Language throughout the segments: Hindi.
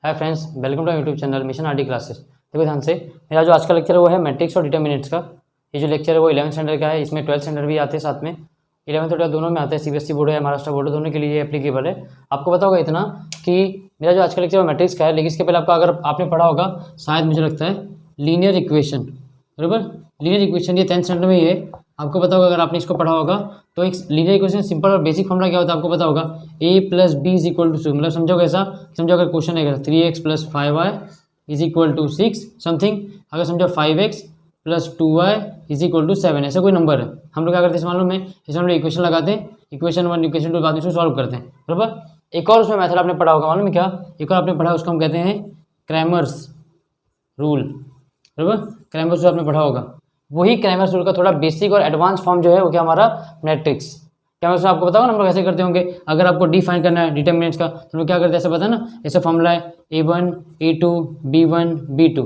Hi friends, welcome to YouTube channel mission RD classes. देखो ध्यान से, मेरा जो आज का लेक्चर है वो है मैट्रिक्स और डिटर्मिनेंट्स का। ये जो लेक्चर है वो 11th स्टैंडर्ड का है। इसमें 12th स्टैंडर्ड भी आते हैं साथ में, 11th और 12th दोनों में आते हैं। सीबीएसई बोर्ड है, महाराष्ट्र बोर्ड है, दोनों के लिए एप्लीकेबल है। आपको पता होगा इतना कि मेरा जो आज का लेक्चर है मैट्रिक्स का है, लेकिन इसके पहले आपका अगर आपने पढ़ा होगा शायद मुझे लगता है लीनियर इक्वेशन, बराबर। लीनियर इक्वेशन ये 10th स्टैंडर्ड में ही है, आपको पता होगा। अगर आपने इसको पढ़ा होगा तो एक लीनियर इक्वेशन सिंपल और बेसिक फॉर्मूला क्या होता है आपको पता होगा, a plus B is equal to 6। मतलब समझोगे ऐसा, समझो अगर क्वेश्चन है 3x plus 5y is equal to 6 something, अगर समझो 5x plus 2y is equal to 7, ऐसा कोई नंबर है। हम लोग क्या करते हैं मालूम है, इसमें हम लोग इक्वेशन लगाते हैं, इक्वेशन 1 इक्वेशन 2 बाद में इसको सॉल्व करते हैं, बराबर। एक और उसमें मेथड आपने पढ़ा होगा, मालूम है क्या, एक और आपने पढ़ा उसको हम कहते हैं क्रैमर्स रूल, बराबर। क्रैमर्स रूल आपने पढ़ा होगा, वही क्रैमर्स रूल का थोड़ा बेसिक और एडवांस फॉर्म जो है वो क्या हमारा मैट्रिक्स। क्रैमर्स रूल आपको पता होगा ना, हम लोग ऐसे करते होंगे। अगर आपको डिफाइन करना है डिटर्मिनेंट्स का तो लोग क्या करते हैं ऐसे पता है ना, ऐसे फॉर्मूला है a1 a2 b1 b2,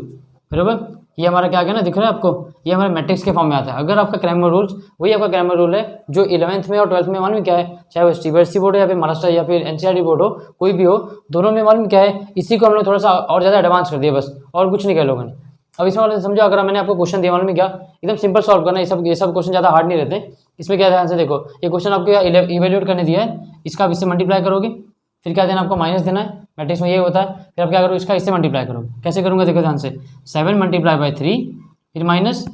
बराबर। ये हमारा क्या है ना, दिख रहा है आपको, ये हमारे मैट्रिक्स के फॉर्म में आता है। अगर आपका क्रैमर रूल्स, वही आपका क्रैमर रूल है जो 11th में और 12th में मालूम क्या है, चाहे वो सीबीएसई बोर्ड हो या फिर महाराष्ट्र या फिर एनसीईआरटी बोर्ड हो, कोई भी हो, दोनों में मालूम क्या है, इसी को हम लोग थोड़ा सा और ज़्यादा एडवांस कर दिया बस, और कुछ नहीं किया लोगों ने। अब इसमें वाले समझो, अगर मैंने आपको क्वेश्चन दिया, मालूम है क्या, एकदम सिंपल सॉल्व करना। ये सब क्वेश्चन ज़्यादा हार्ड नहीं रहते। इसमें क्या ध्यान से देखो, ये क्वेश्चन आपको इवेल्यूएट करने दिया है, इसका आप इससे मल्टीप्लाई करोगे, फिर क्या देना आपको माइनस देना है, मैट्रिक्स में ये होता है। फिर आप क्या करोगे, इसका इससे मल्टीप्लाई करोगे। कैसे करूँगा देखो ध्यान से, 7 मल्टीप्लाई बाई 3 फिर माइनस,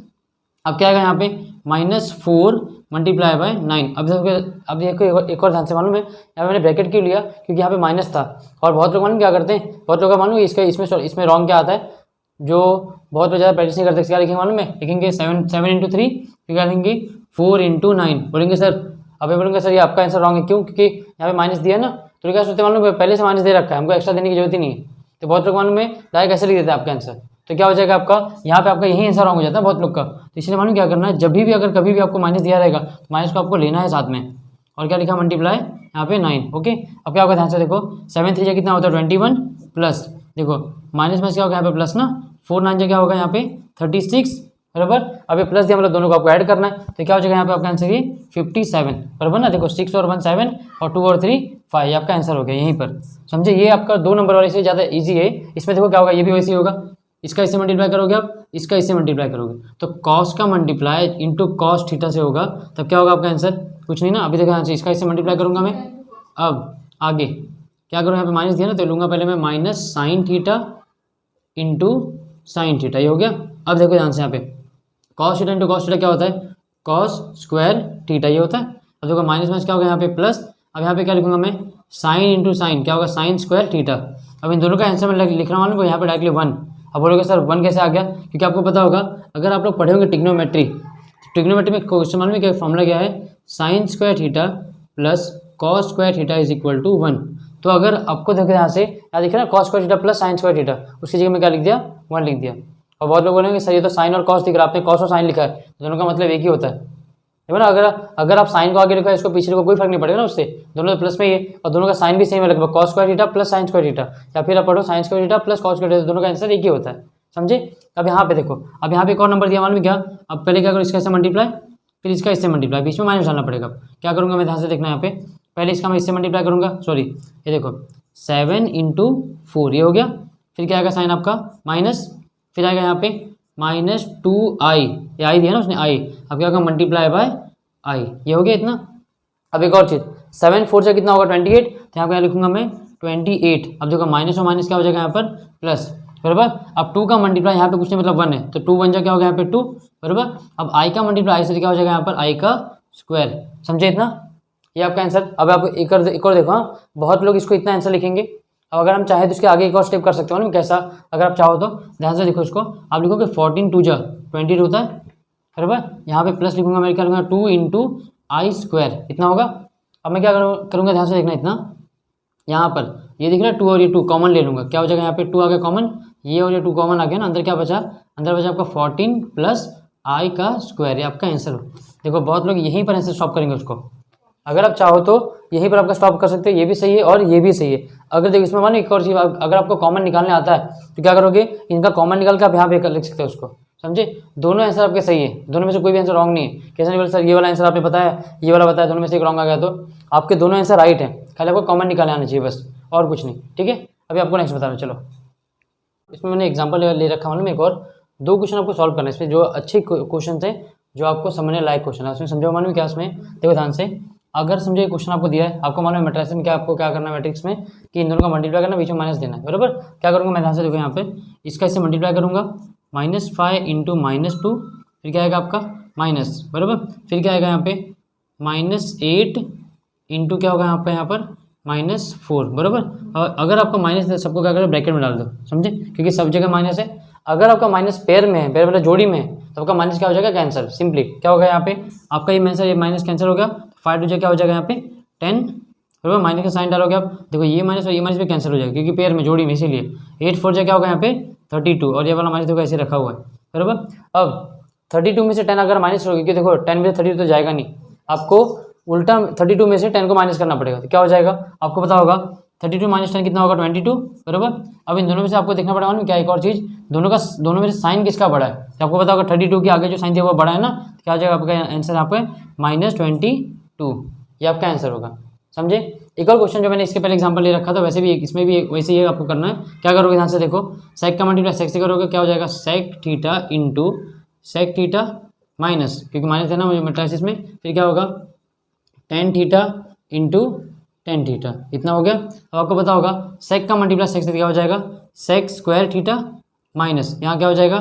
अब क्या आएगा यहाँ पे -4 मल्टीप्लाई बाय 9। अब देखो एक और ध्यान से, मालूम है यहाँ पे मैंने ब्रैकेट क्यों लिया, क्योंकि यहाँ पे माइनस था। और बहुत लोग मालूम क्या करते हैं, बहुत लोग का मालूम इसमें रॉन्ग क्या आता है, जो बहुत लोग ज़्यादा प्रैक्टिस नहीं करते। क्या लिखेंगे मालूम है, लिखेंगे 7 इंटू 3, फिर क्या लिखेंगे 4 इंटू 9। बोलेंगे सर, अभी बोलेंगे सर ये आपका आंसर रॉन्ग है, क्यों, क्योंकि यहाँ पे माइनस दिया है ना। तो क्या सोचते मालूम है, पहले से माइनस दे रखा है, हमको एक्स्ट्रा देने की जरूरत ही नहीं है। तो बहुत लोग मालूम है डायरेक्ट ऐसे लिख देते हैं आपका आंसर। तो क्या हो जाएगा आपका, यहाँ पे आपका यही आंसर रॉन्ग हो जाता है बहुत लोग का। तो इसलिए मालूम क्या करना है, जब भी अगर कभी भी आपको माइनस दिया रहेगा तो माइनस को आपको लेना है साथ में। और क्या लिखा, मल्टीप्लाई यहाँ पे 9, ओके। अब क्या होगा ध्यान से देखो, 7 3 कितना होता है 21 प्लस, देखो माइनस में क्या होगा यहाँ पे प्लस ना, 4 9 क्या होगा यहाँ पे 36, बराबर। अब ये प्लस दिया मतलब दोनों को आपको ऐड करना है, तो क्या हो जाएगा यहाँ पे आपका आंसर ये 57, बराबर ना। देखो 6 और 1 7 और 2 और 3 5, आपका आंसर हो गया यहीं पर, समझे। ये आपका 2 नंबर वाले से ज़्यादा इजी है। इसमें देखो क्या होगा, ये भी वैसे ही होगा, इसका इससे मल्टीप्लाई करोगे आप, इसका इससे मल्टीप्लाई करोगे, तो कॉस का मल्टीप्लाई इंटू कॉस थीटा से होगा, तब क्या होगा आपका आंसर, कुछ नहीं ना। अभी देखो यहाँ से इसका इससे मल्टीप्लाई करूँगा मैं। अब आगे क्या करूँ, यहाँ पे माइनस दिया ना, तो लूँगा पहले मैं minus sine theta into sine theta, ये हो गया। अब देखो ध्यान से यहाँ पे cos theta into cos theta क्या होता है, कॉस स्क्वायर थीटा, ये होता है। अब देखो माइनस माइनस क्या होगा यहाँ पे प्लस, अब यहाँ पे क्या लिखूंगा मैं, साइन इंटू साइन क्या होगा, साइन स्क्वायर थीटा। अब इन दोनों का आंसर मैं लिख रहा हूँ यहाँ पे डायरेक्टली 1। अब बोलोगे सर 1 कैसे आ गया, क्योंकि आपको पता होगा अगर आप लोग पढ़े होंगे ट्रिग्नोमेट्री में क्वेश्चन में क्या फॉर्मूला क्या है, sine square theta plus cos square theta is equal to 1। तो अगर आपको देखो यहाँ से क्या दिख रहा है, cos square theta plus sign square theta, उसकी जगह में क्या लिख दिया, 1 लिख दिया। और बहुत लोग बोलेंगे सर ये तो साइन और कॉस दिख रहा है, आपने कॉस और साइन लिखा है, दोनों का मतलब एक ही होता है, देखो ना। अगर आप साइन को आगे लिखा है, इसको पीछे को कोई फर्क नहीं पड़ेगा ना उससे, दोनों तो प्लस में ही है और दोनों का साइन भी सेम है लगभग, cos square theta plus sign square theta, या फिर आप पढ़ो sign square theta plus cos square theta, दोनों का आंसर एक ही होता है, समझे। अब यहाँ पे देखो, अब यहाँ पे एक और नंबर दिया मालूम क्या, अब पहले क्या करो, इसका इससे मल्टीप्लाई, फिर इसका इससे मल्टीप्लाई, बीच में माइनस डालना पड़ेगा। क्या करूँगा मैं, ध्यान से देखना यहाँ पे, पहले इसका मैं इससे मल्टीप्लाई करूँगा, सॉरी ये देखो 7 इंटू 4, ये हो गया। फिर क्या आएगा साइन आपका माइनस, फिर आएगा यहाँ पे -2i, ये आई दिया ना उसने आई, अब क्या होगा मल्टीप्लाई बाय आई, ये हो गया इतना। अब एक और चीज़, 7 4 से कितना होगा 28, तो यहाँ पे लिखूंगा मैं 28। अब देखो माइनस और माइनस क्या हो जाएगा यहाँ पर प्लस, बराबर। अब 2 का मल्टीप्लाई यहाँ पे कुछ नहीं मतलब 1 है, तो 2 1 जा क्या होगा यहाँ पे 2, बराबर। अब आई का मल्टीप्लाई आई से क्या हो जाएगा यहाँ पर आई का स्क्वायर, समझे इतना, ये आपका आंसर। अब आप एक और देखो, हाँ बहुत लोग इसको इतना आंसर लिखेंगे। अब अगर हम चाहें तो इसके आगे एक और स्टेप कर सकते हो ना, कैसा, अगर आप चाहो तो ध्यान से देखो इसको, आप लिखोगे 14 2 जा 20 होता है, बराबर। यहाँ पे प्लस लिखूंगा मैं, क्या लिखूंगा 2 इंटू आई स्क्वायर, इतना होगा। अब मैं क्या करूँगा, ध्यान से देखना इतना, यहाँ पर ये दिख रहा है 2 और ये 2 कॉमन ले लूँगा, क्या हो जाएगा यहाँ पे 2 आ गया कॉमन, ये और ये 2 कॉमन आ गया ना, अंदर क्या बचा, अंदर बचा आपका 14 प्लस आई का स्क्वायर, ये आपका आंसर हो। देखो बहुत लोग यहीं पर आंसर स्टॉप करेंगे उसको, अगर आप चाहो तो यहीं पर आपका स्टॉप कर सकते हो, ये भी सही है और ये भी सही है। अगर देखो इसमें मानो एक और चीज़, अगर आपको कॉमन निकालने आता है तो क्या करोगे, इनका कॉमन निकाल के आप यहाँ पे लिख सकते हो उसको, समझे। दोनों आंसर आपके सही है, दोनों में से कोई भी आंसर रॉन्ग नहीं है। कैसे नहीं बोले सर ये वाला आंसर आपने बताया, ये वाला बताया, दोनों में से एक रॉन्ग आ गया, तो आपके दोनों आंसर राइट है, खाली आपको कॉमन निकालने आना चाहिए बस, और कुछ नहीं, ठीक है। अभी आपको नेक्स्ट बता रहा हूँ। चलो इसमें मैंने एग्जांपल ले रखा मालूम, एक और 2 क्वेश्चन आपको सॉल्व करना है इसमें, जो अच्छे क्वेश्चन थे, जो आपको समझने लायक क्वेश्चन है उसमें। समझो मालूम क्या इसमें, देखो ध्यान से। अगर समझो ये क्वेश्चन आपको दिया है, आपको मालूम है मैट्रिक्स में क्या, आपको क्या करना है मैट्रिक्स में कि इन दोनों का मल्टीप्लाई करना, बीच में माइनस देना है, बराबर। क्या करूँगा मैं, ध्यान से देखो यहाँ पे, इसका इससे मल्टीप्लाई करूँगा, -5 इंटू -2, फिर क्या आएगा आपका माइनस, बराबर। फिर क्या आएगा यहाँ पे -8 इंटू क्या होगा यहाँ पर -4, बराबर। और अगर आपका माइनस है, सबको क्या करो ब्रैकेट में डाल दो, समझे, क्योंकि सब जगह माइनस है। अगर आपका माइनस पेयर में है, पेयर मतलब जोड़ी में है, तो आपका माइनस क्या हो जाएगा, कैंसिल। सिंपली क्या होगा यहाँ पे आपका ये माइनस, ये माइनस कैंसिल हो गया, 5 टू क्या हो जाएगा यहाँ पे 10, बराबर। माइनस का साइन डालोगे आप, देखो ये माइनस और ये माइनस भी कैंसिल हो जाएगा, क्योंकि पेयर में जोड़ी में, इसीलिए 8 4 क्या होगा यहाँ पे 32, और ये वाला माइनस देखो ऐसे रखा हुआ है, बराबर। अब 32 में से 10 अगर माइनस होगी, क्योंकि देखो 10 में से 32 तो जाएगा नहीं, आपको उल्टा 32 में से 10 को माइनस करना पड़ेगा, तो क्या हो जाएगा आपको पता होगा, 32 माइनस 10 कितना होगा 22, बराबर। अब इन दोनों में से आपको देखना पड़ेगा क्या, एक और चीज़, दोनों में से साइन किसका बड़ा है, तो आपको पता होगा 32 के आगे जो साइन दिया वो बड़ा है ना, तो क्या हो जाएगा आपका आंसर आपका -22, ये आपका आंसर होगा, समझे। एक और क्वेश्चन जो मैंने इसके पहले एग्जांपल ले रखा था, वैसे भी इसमें भी वैसे ही आपको करना है। क्या करोगे, ध्यान से देखो, सेक का मल्टीप्लाई सेक से करोगे, क्या हो जाएगा sec theta into sec theta minus, क्योंकि माइनस है ना मुझे मैट्रिक्स में, फिर क्या होगा tan theta into tan theta, इतना हो गया। अब आपको पता होगा सेक का मल्टीप्लाई सेक से क्या हो जाएगा सेक स्क्वायर थीटा माइनस, यहाँ क्या हो जाएगा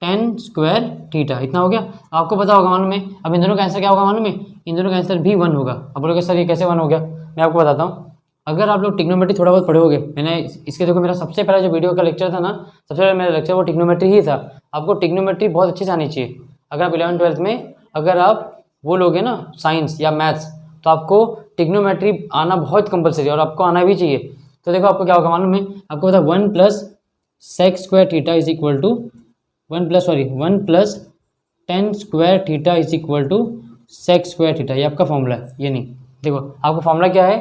tan स्क्वायर थीटा, इतना हो गया। आपको पता होगा मालूम है, अब इन दोनों का आंसर क्या होगा मालूम है, इन दोनों का आंसर भी 1 होगा। अब बोलोगे सर ये कैसे 1 हो गया, मैं आपको बताता हूँ। अगर आप लोग ट्रिग्नोमेट्री थोड़ा बहुत पढ़ोगे, मैंने इसके देखो मेरा सबसे पहला जो वीडियो का लेक्चर था ना, सबसे पहले मेरा लेक्चर वो ट्रिग्नोमेट्री ही था। आपको ट्रिग्नोमेट्री बहुत अच्छे से आनी चाहिए। अगर आप 11th 12th में अगर आप वो लोगे ना साइंस या मैथ्स, तो आपको ट्रिग्नोमेट्री आना बहुत कंपलसरी है, और आपको आना भी चाहिए। तो देखो आपको क्या होगा मालूम है, आपको पता 1 plus sec square theta is equal to 1 plus tan square theta is equal to sec square theta, ये आपका फॉर्मूला है। ये नहीं, देखो आपका फॉर्मूला क्या है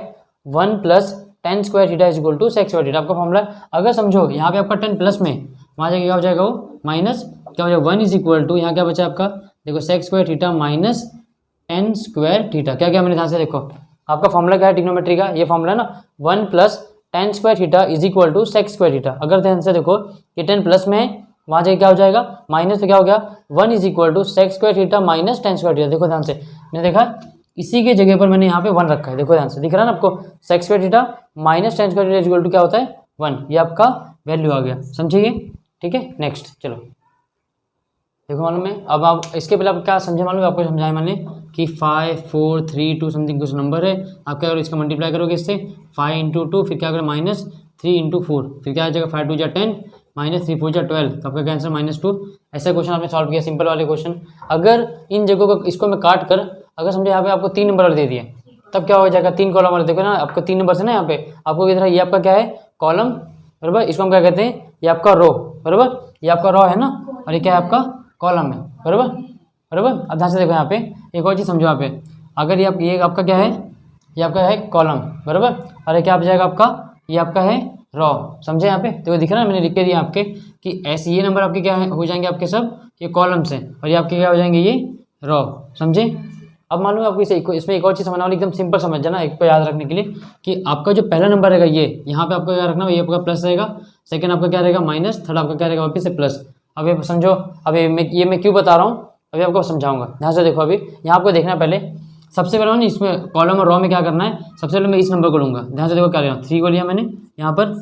1 plus tan square theta is equal to sec square theta, आपका फॉर्मूला। अगर समझो यहाँ पे आपका 10 प्लस में, वहाँ जाके क्या हो जाएगा वो माइनस, क्या हो जाएगा 1 इज इक्वल टू, यहाँ क्या बचा आपका देखो sec square theta minus tan square theta. क्या क्या मैंने ध्यान से देखो, आपका फॉर्मूला क्या है ट्रिग्नोमेट्री का, ये फॉर्मूला ना 1 plus tan square theta is equal to sec square theta. अगर ध्यान से देखो ये 10 प्लस में है, वहाँ जाके क्या हो जाएगा माइनस, तो क्या हो गया 1 is equal to sec square theta minus tan square theta. देखो ध्यान से, मैंने देखा इसी के जगह पर मैंने यहाँ पे 1 रखा है, देखो ध्यान से दिख रहा है ना आपको, sec square theta minus tan square theta is equal to क्या होता है 1, ये आपका वैल्यू आ गया, समझिए। ठीक है, नेक्स्ट चलो देखो मालूम है। अब आप इसके पहले आप क्या समझे मालूम है, आपको समझाया मैंने कि 5 4 3 2 समथिंग कुछ नंबर है, आप क्या करोगे इसका मल्टीप्लाई करोगे इससे 5 इंटू 2, फिर क्या करोगे -3 इंटू 4, फिर क्या आ जाएगा 5 2 जा 10 -3 4 जा 12, तो आपका आंसर -2। ऐसा क्वेश्चन आपने सॉल्व किया, सिंपल वाले क्वेश्चन। अगर इन जगहों को इसको मैं काट कर, अगर समझे यहाँ पे आपको 3 नंबर दे दिए, तब क्या हो जाएगा 3 कॉलम वाले, देखो ना आपको 3 नंबर है ना, यहाँ पे आपको इधर ये आपका क्या है कॉलम, बराबर, इसको हम क्या कहते हैं ये आपका रो, बराबर, ये आपका रो है ना, और ये क्या है आपका कॉलम है, बराबर बराबर। अब ध्यान से देखो यहाँ पे एक और चीज़ समझो, यहाँ पे अगर ये आपका क्या है, ये आपका है कॉलम, बराबर, और ये क्या आ जाएगा आपका, ये आपका है रॉ, समझे। यहाँ पे तो दिख रहा है, मैंने लिख के दिया आपके कि ऐसे ये नंबर आपके क्या है हो जाएंगे आपके सब ये कॉलम्स हैं, और ये आपके क्या हो जाएंगे ये रॉ, समझे। अब मालूम है आपको इसमें एक और चीज़ समझना वाली, एकदम सिंपल समझ जाना, एक को याद रखने के लिए कि आपका जो पहला नंबर रहेगा ये, यहाँ पे आपको क्या रखना है, ये आपका प्लस रहेगा, सेकंड आपका क्या रहेगा माइनस, थर्ड आपका क्या रहेगा वापस से प्लस। अब ये समझो, अब ये मैं क्यों बता रहा हूँ अभी आपको समझाऊंगा, ध्यान से देखो। अभी यहाँ आपको देखना पहले, सबसे पहले ना इसमें कॉलम और रॉ में क्या करना है, सबसे पहले मैं इस नंबर को लूँगा, ध्यान से देखो क्या लिया 3 को लिया मैंने यहाँ पर।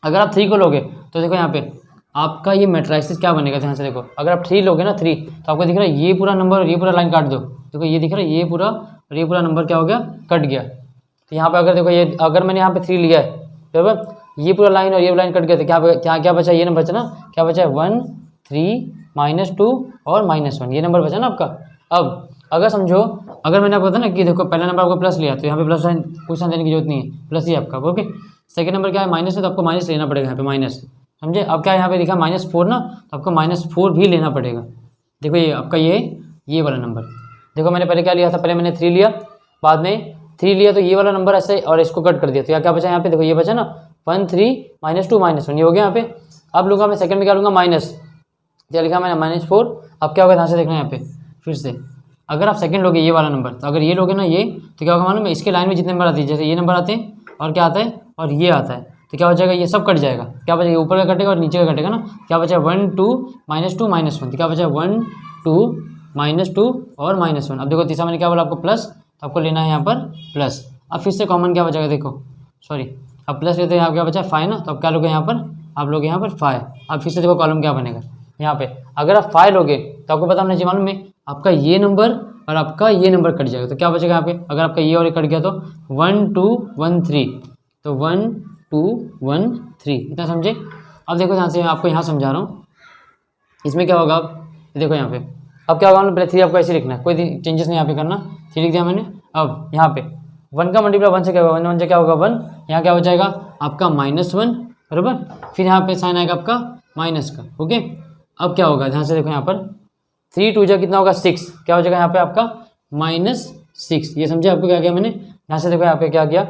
अगर आप 3 को लोगे तो देखो यहाँ पे आपका ये मैट्रिक्स क्या बनेगा, ध्यान से देखो, अगर आप 3 लोगे ना 3, तो आपको दिख रहा है ये पूरा नंबर और ये पूरा लाइन काट दो, देखो ये दिख रहा है ये पूरा और ये पूरा नंबर क्या हो गया कट गया। तो यहाँ पे अगर देखो ये अगर मैंने यहाँ पे 3 लिया है, बराबर, ये पूरा लाइन और ये लाइन कट गया, तो क्या बचा, ये नंबर बचा ना, क्या बचा है 1 3 -2 और -1, ये नंबर बचा ना आपका। अब अगर समझो, अगर मैंने आपको बताया ना कि देखो पहला नंबर आपको प्लस लिया, तो यहाँ पे प्लस साइन कुछ साइन देने की जरूरत नहीं है, प्लस ही आपका, ओके। सेकंड नंबर क्या है माइनस है, तो आपको माइनस लेना पड़ेगा यहाँ पे माइनस, समझे। अब क्या यहाँ पे दिखा -4 ना, तो आपको -4 भी लेना पड़ेगा। देखो ये आपका ये वाला नंबर, देखो मैंने पहले क्या लिया था, पहले मैंने 3 लिया, बाद में 3 लिया, तो ये वाला नंबर ऐसे और इसको कट कर दिया, तो क्या बचा यहाँ पे, देखो ये बचा ना 1 3 -2 -1, ये हो गया यहाँ पे। अब लूँगा मैं सेकंड में क्या लूँगा माइनस, क्या लिखा मैंने -4। अब क्या होगा ध्यान से देखना यहाँ पे फिर से, अगर आप सेकंड लोगे ये वाला नंबर, तो अगर ये लोगे ना ये, तो क्या होगा मालूम है, इसके लाइन में जितने नंबर आते हैं, जैसे ये नंबर आते हैं और क्या आता है और ये आता है, तो क्या हो जाएगा, ये सब कट जाएगा, क्या बचेगा, ऊपर का कटेगा और नीचे का कटेगा ना, क्या बचेगा 1 2 -2 -1, तो क्या बचेगा 1 2 -2 और -1। अब देखो तीसरा मैंने क्या बोला आपको प्लस, तो आपको लेना है यहाँ पर प्लस। अब फिर से कॉमन क्या बचेगा, देखो सॉरी, अब प्लस लेते हैं, यहाँ क्या बचा 5 ना, तो अब क्या लोगे यहाँ पर, आप लोग यहाँ पर 5। अब फिर से देखो कॉलम क्या बनेगा यहाँ पे, अगर आप 5 लोगे तो आपको पता होना चाहिए मालूम है, आपका ये नंबर और आपका ये नंबर कट जाएगा, तो क्या बचेगा यहाँ पे, अगर आपका ये और ये कट गया तो 1 2 1 3, तो 1 2 1 3, इतना समझे। अब देखो ध्यान से, मैं आपको यहाँ समझा रहा हूँ, इसमें क्या होगा, अब देखो यहाँ पे, अब क्या होगा, पहले 3 आपको ऐसे लिखना है, कोई चेंजेस नहीं यहाँ पे करना, 3 लिख दिया मैंने। अब यहाँ पे 1 का मल्टीप्लाई 1 से क्या होगा, 1 से क्या होगा 1, यहाँ क्या हो जाएगा आपका -1, बराबर, फिर यहाँ पे साइन आएगा आपका माइनस का, ओके। अब क्या होगा, ध्यान से देखो यहाँ पर 3 2 जा कितना होगा 6, क्या हो जाएगा यहाँ पे आपका -6, ये समझे आपको क्या किया मैंने। यहाँ से देखो यहाँ पे क्या किया,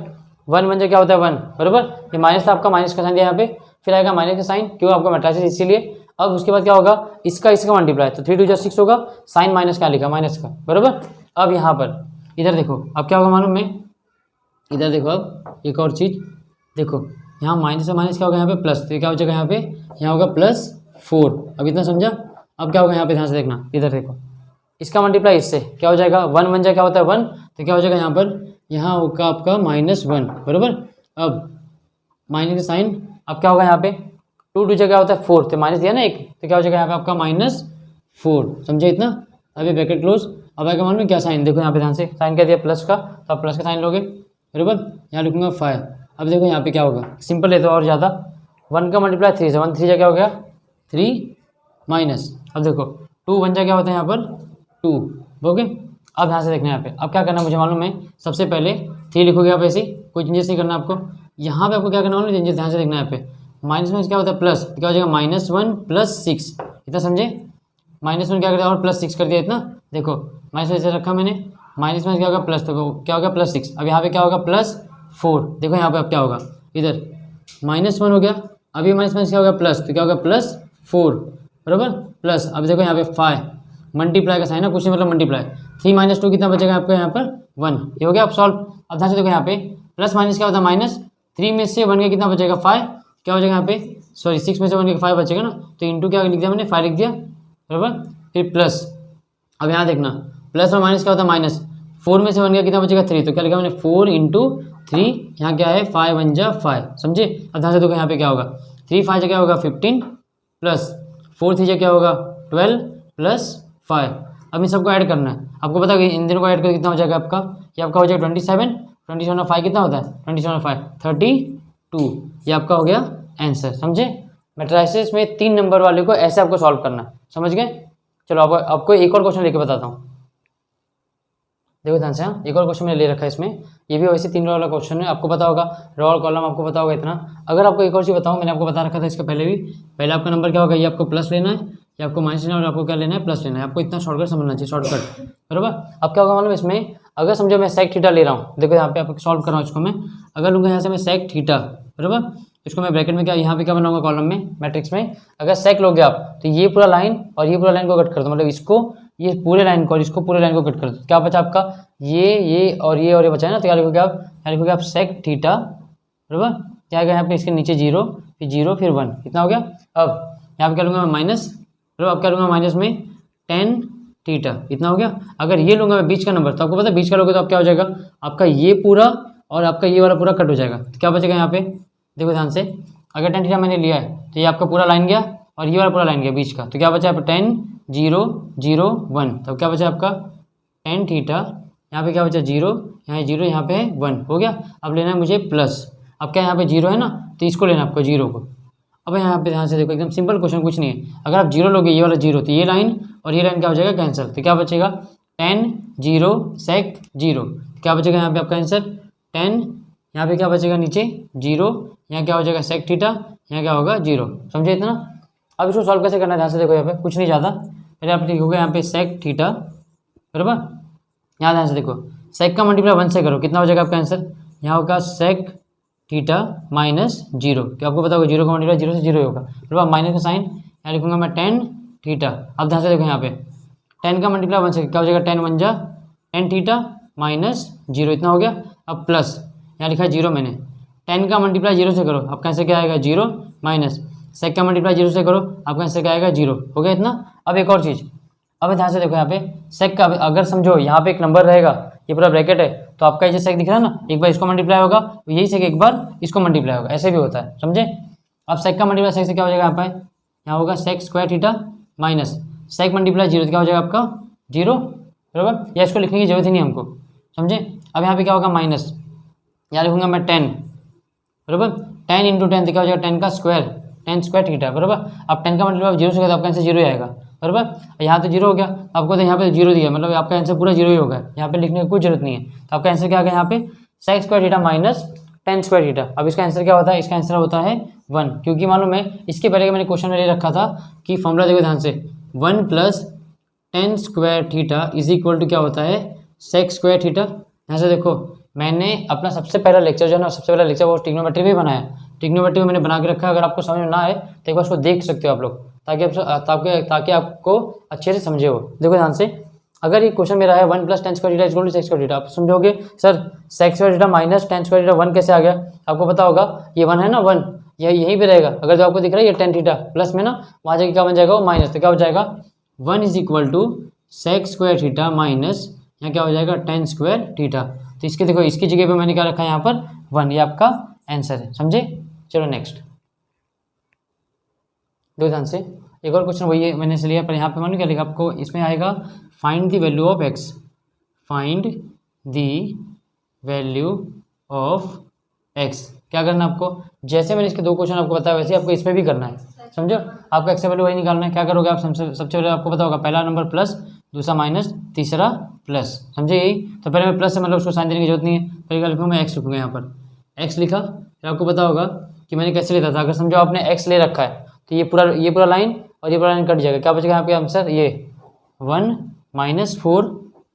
1 1 क्या होता है 1, बराबर, ये माइनस था आपका, माइनस का साइन दिया यहाँ पे, फिर आएगा माइनस का साइन, क्यों आपका मैट्रिक्स इसीलिए। अब उसके बाद क्या होगा, इसका मल्टीप्लाई, तो 3 2 जा 6 होगा, साइन माइनस क्या लिखा, माइनस का, बराबर। अब यहाँ पर इधर देखो, अब क्या होगा मालूम में, इधर देखो, अब एक और चीज़ देखो, यहाँ माइनस से माइनस क्या होगा यहाँ पे प्लस, तो क्या हो जाएगा यहाँ पे, यहाँ होगा +4। अब इतना समझा। अब क्या होगा यहाँ पे, ध्यान से देखना, इधर देखो, इसका मल्टीप्लाई इससे क्या हो जाएगा, 1 1 जा क्या होता है 1, तो क्या हो जाएगा यहाँ पर, यहाँ होगा आपका -1, बराबर। अब माइनस का साइन, अब क्या होगा यहाँ पे 2 2 जा क्या होता है 4, तो माइनस दिया ना एक, तो क्या हो जाएगा यहाँ पे आपका -4, समझे इतना। अभी ब्रैकेट क्लोज। अब आएगा मान लो क्या साइन, देखो यहाँ पे ध्यान से, साइन क्या दिया प्लस का, तो आप प्लस का साइन लोगे, बराबर, यहाँ लिखूंगा 5। अब देखो यहाँ पे क्या होगा, सिंपल है तो और ज़्यादा, 1 का मल्टीप्लाई 3 से, 1 3 जा क्या हो गया 3 माइनस, अब देखो 2 1 जा क्या होता है यहाँ पर 2, ओके। अब ध्यान से देखना यहाँ पे, अब क्या करना है मुझे मालूम है, सबसे पहले 3 लिखोगे आप ऐसे ही, कोई चेंजेस नहीं करना आपको। यहाँ पे आपको क्या करना मालूम है, चेंजेस ध्यान से देखना है यहाँ पे, माइनस में क्या होता है प्लस, तो क्या हो जाएगा -1 + 6, इतना समझे। -1 क्या कर दिया और +6 कर दिया, इतना देखो माइनस ऐसे रखा मैंने, माइनस में क्या होगा प्लस, तो क्या होगा +6। अब यहाँ पे क्या होगा +4, देखो यहाँ पे अब क्या होगा, इधर -1 हो गया, अभी माइनस क्या होगा प्लस, तो क्या होगा +4, बराबर, प्लस। अब देखो यहाँ पे 5 मल्टीप्लाई का साइन है, कुछ नहीं मतलब मल्टीप्लाई, 3 - 2 कितना बचेगा आपका यहाँ पर 1, ये हो गया आप सॉल्व। अब ध्यान से देखो यहाँ पे प्लस माइनस क्या होता है माइनस, 3 में से 1 का कितना बचेगा 5, क्या हो जाएगा यहाँ पे, सॉरी 6 में से 1 का 5 बचेगा ना, तो इंटू क्या लिख दिया मैंने 5 लिख दिया, बराबर, फिर प्लस। अब यहाँ देखना प्लस और माइनस क्या होता है माइनस, 4 में से 1 का कितना बचेगा 3, तो क्या लिखा मैंने 4 × 3, यहाँ क्या है 5 1 जा 5, समझे। अब ध्यान से देखो यहाँ पे क्या होगा, 3 5 क्या होगा 15 प्लस 4 3 क्या होगा 12 प्लस 5। अब इन सबको ऐड करना है, आपको पता है इन दोनों को ऐड करके कितना हो जाएगा आपका, ये आपका हो जाएगा 27 27 5 कितना होता है 27 5 32, ये आपका हो गया आंसर, समझे। मैट्रिसेस में 3 नंबर वाले को ऐसे आपको सॉल्व करना है, समझ गए। चलो अब आपको एक और क्वेश्चन लेके बताता हूँ, देखो ध्यान से, हाँ एक और क्वेश्चन मैंने ले रखा है इसमें, ये भी वैसे 3 रो वाला क्वेश्चन है, आपको पता होगा रो और कॉलम आपको पता होगा इतना। अगर आपको एक और चीज़ बताऊँ, मैंने आपको बता रखा था इसका पहले भी, पहले आपका नंबर क्या होगा, ये आपको प्लस लेना है, ये आपको माइनस लेना है, और आपको क्या लेना है प्लस लेना है, आपको इतना शॉर्टकट समझना चाहिए, शॉर्टकट, बराबर। अब क्या होगा मालूम इसमें, अगर समझो मैं सेक थीटा ले रहा हूँ, देखो यहाँ पे आपको सॉल्व कर रहा हूँ इसको मैं, अगर लूँगा यहाँ से मैं सेक थीटा, बराबर, इसको मैं ब्रैकेट में क्या यहाँ पे क्या बनाऊंगा कॉलम में मैट्रिक्स में, अगर सेक लोगे आप तो ये पूरा लाइन और ये पूरा लाइन को कट कर दो, मतलब इसको ये पूरे लाइन को और इसको पूरे लाइन को कट कर दो, क्या बचा आपका ये और ये बचा है ना, तो क्या लिखोगे आप, यहाँ लिखोगे आप सेक थीटा, बराबर, क्या आएगा यहाँ पे इसके नीचे 0 फिर 0 फिर 1, कितना हो गया। अब यहाँ पे क्या लूँगा मैं माइनस, बराबर, अब क्या लूँगा माइनस में tan थीटा, इतना हो गया। अगर ये लूँगा मैं बीच का नंबर, तो आपको पता है बीच का लोगे तो आप क्या हो जाएगा, आपका ये पूरा और आपका ये वाला पूरा कट हो जाएगा, तो क्या बचेगा यहाँ पे, देखो ध्यान से, अगर tan थीटा मैंने लिया है तो ये आपका पूरा लाइन गया और ये वाला पूरा लाइन गया बीच का, तो क्या बचा tan 0 0 1, तो क्या बचा आपका tan थीटा, यहाँ पे क्या बचा 0, यहाँ 0 यहाँ पे 1 हो गया। अब लेना है मुझे प्लस, अब क्या यहाँ पे 0 है ना, तो इसको लेना आपको 0 को। अब यहाँ पे ध्यान से देखो, एकदम सिंपल क्वेश्चन, कुछ नहीं है, अगर आप 0 लोगे ये वाला 0, तो ये लाइन और ये लाइन क्या हो जाएगा कैंसिल, तो क्या बचेगा tan 0 sec 0, क्या बचेगा यहाँ पे आपका आंसर tan, यहाँ पे क्या बचेगा नीचे 0, यहाँ क्या हो जाएगा sec थीटा, यहाँ क्या होगा 0, समझे इतना। अब इसको सॉल्व कैसे करना है, ध्यान से देखो, यहाँ पे कुछ नहीं ज़्यादा, पहले आप लिखोगे यहाँ पे sec थीटा, बराबर, यहाँ ध्यान से देखो sec का मल्टीप्लाई 1 से करो, कितना हो जाएगा आपका आंसर, यहाँ होगा sec थीटा -0, क्या आपको पता होगा 0 का मल्टीप्लाई 0 से 0 होगा, बराबर, माइनस का साइन, यहाँ लिखूंगा मैं tan थीटा। अब ध्यान से देखो यहाँ पे tan का मल्टीप्लाई 1 से क्या हो जाएगा, tan 1 जा tan थीटा -0, इतना हो गया। अब प्लस यहाँ लिखा है 0 मैंने, 10 का मल्टीप्लाई 0 से करो, आपका आंसर क्या आएगा 0, माइनस सेक का मल्टीप्लाई 0 से करो, आपका आंसर क्या आएगा 0। हो गया इतना। अब एक और चीज़, अब ध्यान से देखो यहाँ पे सेक का, अगर समझो यहाँ पे एक नंबर रहेगा, ये पूरा ब्रैकेट है, तो आपका ये सेक दिख रहा है ना, एक बार इसको मल्टीप्लाई होगा, यही सेक एक बार इसको मल्टीप्लाई होगा, ऐसे भी होता है, समझे। अब सेक का मल्टीप्लाई सेक से क्या हो जाएगा, यहाँ पे यहाँ होगा sec square theta minus sec multiply 0, तो क्या हो जाएगा आपका 0, बराबर। या इसको लिखने की जरूरत ही नहीं हमको, समझे। अब यहाँ पे क्या होगा माइनस, यहाँ लिखूंगा मैं 10, बराबर। 10 इंटू 10 तो क्या हो जाएगा 10 का स्क्वायर, 10 स्क्वायर थीटा, बराबर। अब 10 का मल्टीप्लाई 0 से तो आपका आंसर 0 ही आएगा, बराबर। यहाँ तो 0 हो गया, आपको तो यहाँ पे 0 दिया, मतलब आपका आंसर पूरा 0 ही होगा, यहाँ पे लिखने की कोई जरूरत नहीं है। तो आपका आंसर क्या आ गया यहाँ पे sec square theta minus 10 square theta. अब इसका आंसर क्या होता है, इसका आंसर होता है 1, क्योंकि मालूम है इसके पहले मैंने क्वेश्चन में ले रखा था कि फॉर्मूला देखो ध्यान से, 1 plus 10 square theta is equal to क्या होता है सेक स्क्वायर थीटा। यहाँ से देखो मैंने अपना सबसे पहला लेक्चर जो है ना, सबसे पहला लेक्चर वो ट्रिग्नोमेट्री भी बनाया, ट्रिग्नोमेट्री में मैंने बना के रखा है। अगर आपको समझ में ना आए तो एक बार उसको देख सकते हो आप लोग, ताकि आपको अच्छे से समझे हो। देखो ध्यान से, अगर ये क्वेश्चन मेरा है 1 plus 10 square theta is equal to sec square theta, आप समझोगे sir sec square theta minus 10 square theta 1 कैसे आ गया। आपको पता होगा ये 1 है ना, 1 यहीं पे रहेगा। अगर जो आपको दिख रहा है ये 10 थीटा प्लस में ना, वहाँ जाके क्या बन जाएगा वो माइनस, तो क्या हो जाएगा 1 is equal to sec square theta minus यहाँ क्या हो जाएगा 10 स्क्वायर थीटा। तो इसके देखो इसकी जगह पे मैंने क्या रखा है यहाँ पर 1, ये आपका आंसर है, समझे। चलो नेक्स्ट दो ध्यान से, एक और क्वेश्चन वही है मैंने इसलिए, पर यहाँ पे मैंने क्या लिखा आपको, इसमें आएगा find the value of x, find the value of x. क्या करना है आपको, जैसे मैंने इसके 2 क्वेश्चन आपको बताया वैसे आपको इसमें भी करना है, समझो। आपको एक्स वैल्यू वही निकालना है। क्या करोगे आप, सबसे पहले आपको पता होगा पहला नंबर प्लस, दूसरा माइनस, तीसरा प्लस, समझे यही। तो पहले मैं प्लस से मतलब उसको साइन देने की जरूरत नहीं है, पहले क्या लिखूँगा मैं एक्स लिखूँगा, यहाँ पर एक्स लिखा। फिर आपको पता होगा कि मैंने कैसे लेता था, अगर समझो आपने एक्स ले रखा है तो ये पूरा लाइन और ये पूरा लाइन कट जाएगा, क्या बचेगा यहाँ पे आंसर ये 1 माइनस 4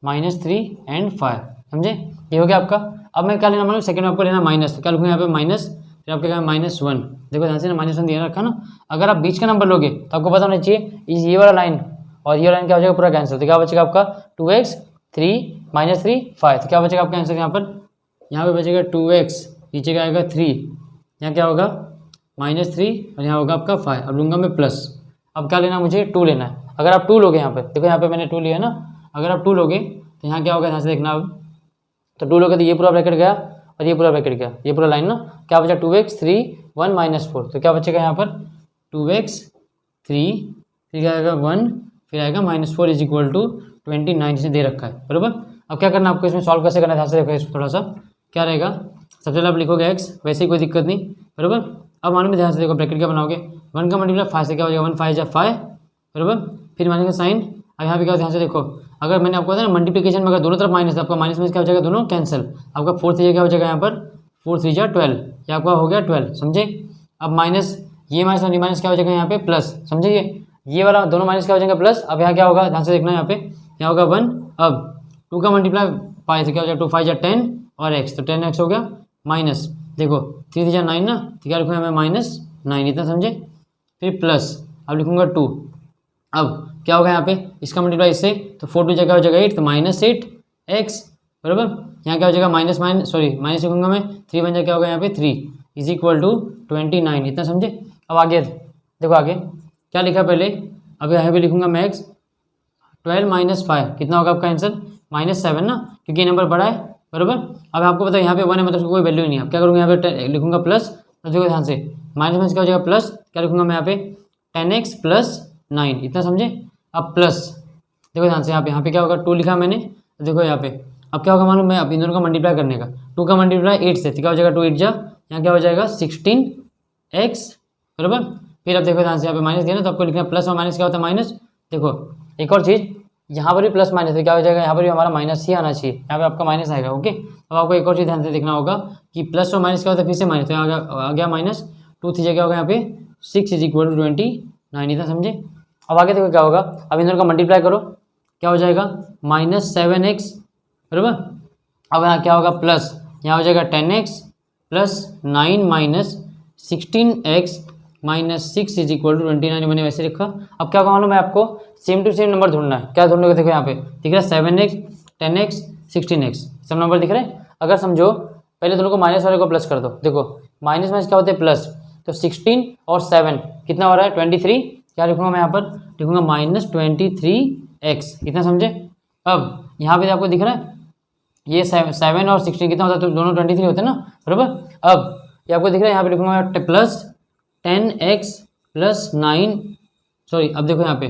माइनस 3 एंड 5, समझे ये हो गया आपका। अब मैं क्या लेना मालूम, सेकंड में आपको लेना माइनस, तो क्या लिखूँगा यहाँ पे माइनस, फिर आपके क्या -1, देखो ध्यान से ना -1 दिया रखा ना। अगर आप बीच का नंबर लोगे तो आपको पता होना चाहिए ये वाला लाइन और ये लाइन क्या हो जाएगा पूरा कैंसिल, तो क्या बचेगा आपका 2x 3 -3 5, तो क्या बचेगा आपका आंसर यहाँ पे बचेगा 2x, नीचे क्या आएगा 3, यहाँ क्या होगा -3 और यहाँ होगा आपका 5। अब लूँगा मैं प्लस। अब क्या लेना मुझे 2 लेना है। अगर आप 2 लोगे यहाँ पे, देखो यहाँ पे मैंने 2 लिया है ना, अगर आप 2 लोगे तो यहाँ क्या होगा, यहाँ से देखना अब, तो 2 लोगे तो ये पूरा ब्रैकेट गया और ये पूरा ब्रैकेट गया, ये पूरा लाइन ना, क्या बचा 2x 3 1 -4, तो क्या बचेगा यहाँ पर 2x 3 फिर क्या आएगा 1 फिर आएगा -4 इज इक्वल टू 29 इसे दे रखा है, बराबर। अब क्या करना आपको, इसमें सॉल्व कैसे करना है, ध्यान से देखो इसमें थोड़ा सा क्या रहेगा। सबसे पहले आप लिखोगे x, वैसे ही कोई दिक्कत नहीं, बराबर। अब मानो में ध्यान से देखो ब्रैकेट क्या बनाओगे, 1 का मल्टीप्लाई 5 से क्या हो जाएगा 1 5 5, बराबर। फिर मानेंगे साइन। अब यहाँ पे क्या ध्यान से देखो, अगर मैंने आपको बताया ना मल्टीप्लिकेशन में अगर दोनों तरफ माइनस है, आपका माइनस में क्या हो जाएगा दोनों कैंसिल, आपका 4 3 क्या हो जाएगा यहाँ पर 4 3 12, ये आपका हो गया 12, समझे। अब माइनस ये माइनस और ये माइनस क्या हो जाएगा यहाँ पे प्लस, समझे ये वाला दोनों माइनस क्या हो जाएगा प्लस। अब यहाँ क्या होगा ध्यान से देखना, यहाँ पे यहाँ होगा 1, अब 2 का मल्टीप्लाई 5 से क्या हो जाएगा 2 5 10 और x, तो 10x हो गया माइनस, देखो 3 3 9 ना, तो क्या लिखूँगा मैं -9, इतना समझे। फिर प्लस, अब लिखूँगा 2, अब क्या होगा यहाँ पे इसका मल्टीप्लाई इससे, तो 4 2 क्या हो जाएगा 8, तो -8x, बराबर। यहाँ क्या हो जाएगा माइनस लिखूँगा मैं, 3 बन जाएगा क्या होगा यहाँ पे 3 इज इक्वल टू 29, इतना समझे। अब आगे देखो, आगे क्या लिखा पहले, अब यहाँ पे लिखूँगा मैं x, 12 - 5 कितना होगा आपका आंसर -7 ना, क्योंकि ये नंबर बड़ा है, बराबर। अब आपको पता है यहाँ पे 1 है मतलब कोई वैल्यू नहीं है। अब क्या करूँगा यहाँ पे लिखूँगा प्लस, तो देखो ध्यान से माइनस क्या हो जाएगा प्लस, क्या लिखूँगा मैं यहाँ पे 10x + 9, इतना समझे। अब प्लस देखो ध्यान से यहाँ पे क्या होगा 2 लिखा मैंने, तो देखो यहाँ पे अब क्या होगा मालूम, मैं अब इन दोनों का मल्टीप्लाई करने का, 2 का मल्टीप्लाई 8 से, तो क्या हो जाएगा 2 8 जा, यहाँ क्या हो जाएगा 16x, बराबर। फिर अब देखो ध्यान से यहाँ पे माइनस दिया ना, तो आपको लिखना प्लस और माइनस क्या होता है माइनस। देखो एक और चीज़, यहाँ पर भी प्लस माइनस है, क्या हो जाएगा यहाँ पर भी हमारा माइनस ही आना चाहिए, यहाँ पे आपका माइनस आएगा, ओके। अब आपको एक और चीज़ ध्यान से देखना होगा कि प्लस और माइनस क्या होता है, फिर से माइनस, तो आ गया -2 3 क्या होगा यहाँ पे 6 इज इक्वल टू 29, इतना समझे। अब आगे देखो क्या होगा, अब इन दोनों का मल्टीप्लाई करो, क्या हो जाएगा -7x, बराबर। अब यहाँ क्या होगा प्लस, यहाँ हो जाएगा 10x + 9 - 16x - 6 is equal to 29, मैंने वैसे लिखा। अब क्या मालूम है आपको, सेम टू सेम नंबर ढूंढना है। क्या ढूंढने को, देखो यहाँ पे दिख रहा है 7x 10x 16x, सब नंबर दिख रहे हैं। अगर समझो पहले दोनों को माइनस वाले को प्लस कर दो, देखो माइनस माइनस क्या होते हैं प्लस, तो 16 और 7 कितना हो रहा है 23, क्या लिखूंगा मैं यहाँ पर, लिखूंगा -23x, कितना समझे। अब यहाँ पे आपको दिख रहा है ये 7 और 16 कितना होता है, तो दोनों 23 होते हैं ना, बराबर। अब ये आपको दिख रहा है, यहाँ पे लिखूंगा प्लस 10x प्लस 9, सॉरी अब देखो यहाँ पे,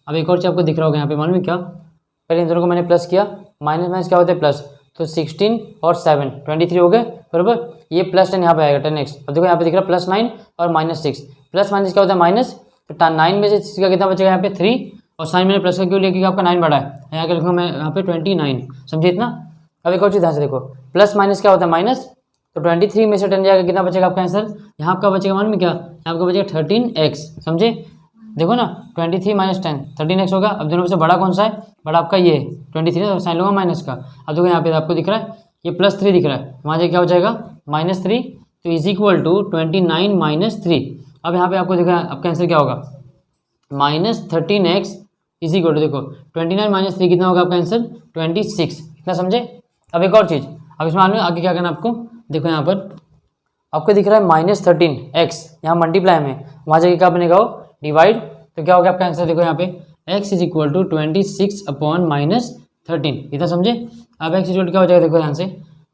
अब एक और चीज़ आपको दिख रहा होगा यहाँ पे, मालूम है क्या, पहले इन दोनों को मैंने प्लस किया, माइनस माइनस क्या होता है प्लस, तो 16 और 7 23 हो गए, बराबर। ये प्लस 10 यहाँ पे आएगा 10x। अब देखो यहाँ पे दिख रहा है +9 और -6, प्लस माइनस क्या होता है माइनस, तो 9 में से 6 का कितना बचेगा यहाँ पे 3, और साइन मैंने प्लस का क्यों लिया, क्योंकि आपका 9 बड़ा है, यहाँ के लिखूँगा मैं यहाँ पे 29, समझिए इतना। अब एक और चीज़ ध्यान से देखो, प्लस माइनस क्या होता है माइनस, तो 23 में से 10 जाएगा, कितना बचेगा आपका आंसर, यहाँ आपका बचेगा मालूम है क्या, यहाँ आपका बचेगा 13x, समझे। देखो ना 23 - 10 13x होगा। अब दोनों में से बड़ा कौन सा है, बड़ा आपका ये 23 है, तो साइन लूँगा माइनस का। अब देखो यहाँ पे आपको दिख रहा है ये +3 दिख रहा है, वहाँ से क्या हो जाएगा -3, तो इज इक्वल टू 29 - 3। अब यहाँ पे आपको देखा आपका आंसर क्या होगा, -13x इज इक्वल टू, देखो 29 - 3 कितना होगा आपका आंसर 26, कितना समझे। अब एक और चीज़, अब इसमें आगे क्या करना आपको, देखो यहाँ पर आपको दिख रहा है -13x, यहाँ मल्टीप्लाई में, वहाँ जाके क्या बनेगा वो डिवाइड, तो क्या होगा आपका आंसर, देखो यहाँ पे x इज इक्वल टू 26/-13, इतना समझे। अब x इक्वल क्या हो जाएगा, देखो ध्यान से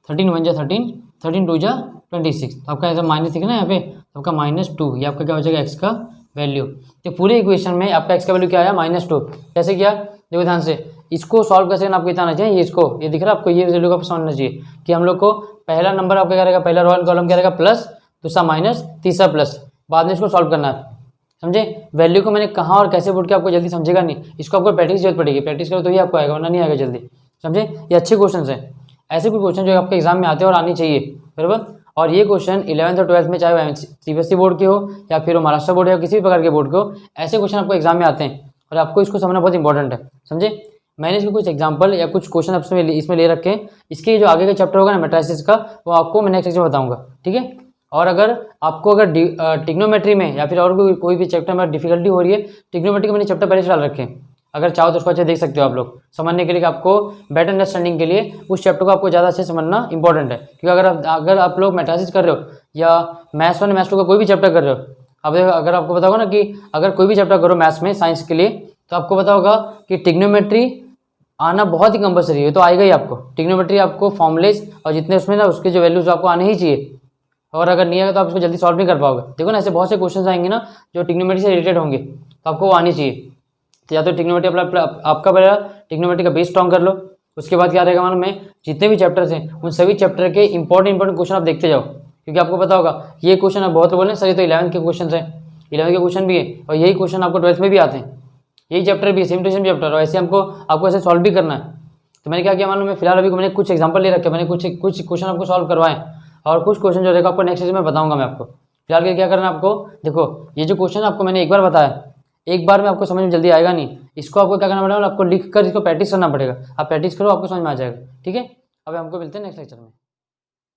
13 × 1 = 13, 13 × 2 = 26, तो आपका आंसर माइनस दिख रहा है यहाँ पे, तो आपका -2, ये आपका क्या हो जाएगा x का वैल्यू। तो पूरे इक्वेशन में आपका x का वैल्यू क्या आया -2, कैसे किया, देखो ध्यान से, इसको सॉल्व कैसे करना आपको इतना आना चाहिए, ये इसको ये दिख रहा है आपको, ये वैल्यू को समझना चाहिए कि हम लोग को पहला नंबर आपका क्या रहेगा, पहला रो कॉलम क्या रहेगा प्लस, दूसरा माइनस, तीसरा प्लस, बाद में इसको सॉल्व करना है, समझे। वैल्यू को मैंने कहाँ और कैसे पुट किया आपको जल्दी समझेगा नहीं, इसको आपको प्रैक्टिस जरूरत पड़ेगी, प्रैक्टिस करो तो ही आपको आएगा, वरना नहीं आएगा जल्दी, समझे। ये अच्छे क्वेश्चन हैं, ऐसे कोई क्वेश्चन जो आपके एग्जाम में आते हैं और आनी चाहिए, बराबर। और ये क्वेश्चन 11th और 12th में, चाहे वो CBSE बोर्ड के हो या फिर वो महाराष्ट्र बोर्ड या किसी भी प्रकार के बोर्ड के हो, ऐसे क्वेश्चन आपको एग्जाम में आते हैं और आपको इसको समझना बहुत इंपॉर्टेंट है, समझे। मैंने इसके कुछ एग्जाम्पल या कुछ क्वेश्चन इसमें ले रखे हैं, इसके जो आगे का चैप्टर होगा ना मैट्रिसेस का, वो आपको मैं नेक्स्ट लेक्चर में बताऊंगा, ठीक है। और अगर आपको अगर टिग्नोमेट्री में या फिर और कोई भी चैप्टर में डिफिकल्टी हो रही है, टिग्नोमेट्री के मैंने चैप्टर पहले से डाल रखे हैं, अगर चाहो तो उसको अच्छे देख सकते हो आप लोग, समझने के लिए, आपको बेटर अंडरस्टैंडिंग के लिए उस चैप्टर को आपको ज़्यादा अच्छे समझना इंपॉर्टेंट है। क्योंकि अगर आप लोग मैट्रिसेस कर रहे हो या मैथ्स 1 मैथ्स 2 का कोई भी चैप्टर कर रहे हो, अब अगर आपको पता होगा ना कि अगर कोई भी चैप्टर करो मैथ्स में साइंस के लिए, तो आपको पता होगा कि टिग्नोमेट्री आना बहुत ही कंपलसरी है, तो आएगा ही आपको टिग्नोमेट्री, आपको फॉर्मुलेज और जितने उसमें ना उसके जो वैल्यूज आपको आने ही चाहिए, और अगर नहीं आएगा तो आप इसको जल्दी सॉल्व नहीं कर पाओगे। देखो ना ऐसे बहुत से क्वेश्चन आएंगे ना जो टिग्नोमेट्री से रिलेटेड होंगे, तो आपको वो आनी चाहिए। तो या तो टिग्नोमेट्री आपका पहला टिग्नोमेट्री का बेस स्ट्रॉन्ग कर लो, उसके बाद क्या रहेगा मालूम में, जितने भी चैप्टर्स हैं उन सभी चैप्टर के इंपॉर्टेंट क्वेश्चन आप देखते जाओ, क्योंकि आपको पता होगा ये क्वेश्चन आप बहुत बोले सर, ये तो 11th के क्वेश्चन हैं, 11th के क्वेश्चन भी है, और यही क्वेश्चन आपको 12th में भी आते हैं, यही चैप्टर भी सेम टू सेम चैप्टर, और ऐसे आपको ऐसे सॉल्व भी करना है। तो मैंने क्या किया मालूम में, फिलहाल अभी मैंने कुछ एग्जाम्पल ले रखे, मैंने कुछ क्वेश्चन आपको सॉल्व करवाएं, और कुछ क्वेश्चन जो रहेगा आपको नेक्स्ट में बताऊंगा मैं आपको। फिलहाल के क्या करना है आपको, देखो ये जो क्वेश्चन आपको मैंने एक बार बताया, एक बार में आपको समझ में जल्दी आएगा नहीं, इसको आपको क्या करना पड़ेगा, आपको लिख कर इसको प्रैक्टिस करना पड़ेगा, आप प्रैक्टिस करो आपको समझ में आ जाएगा, ठीक है। अब हमको मिलते हैं नेक्स्ट लेक्चर में।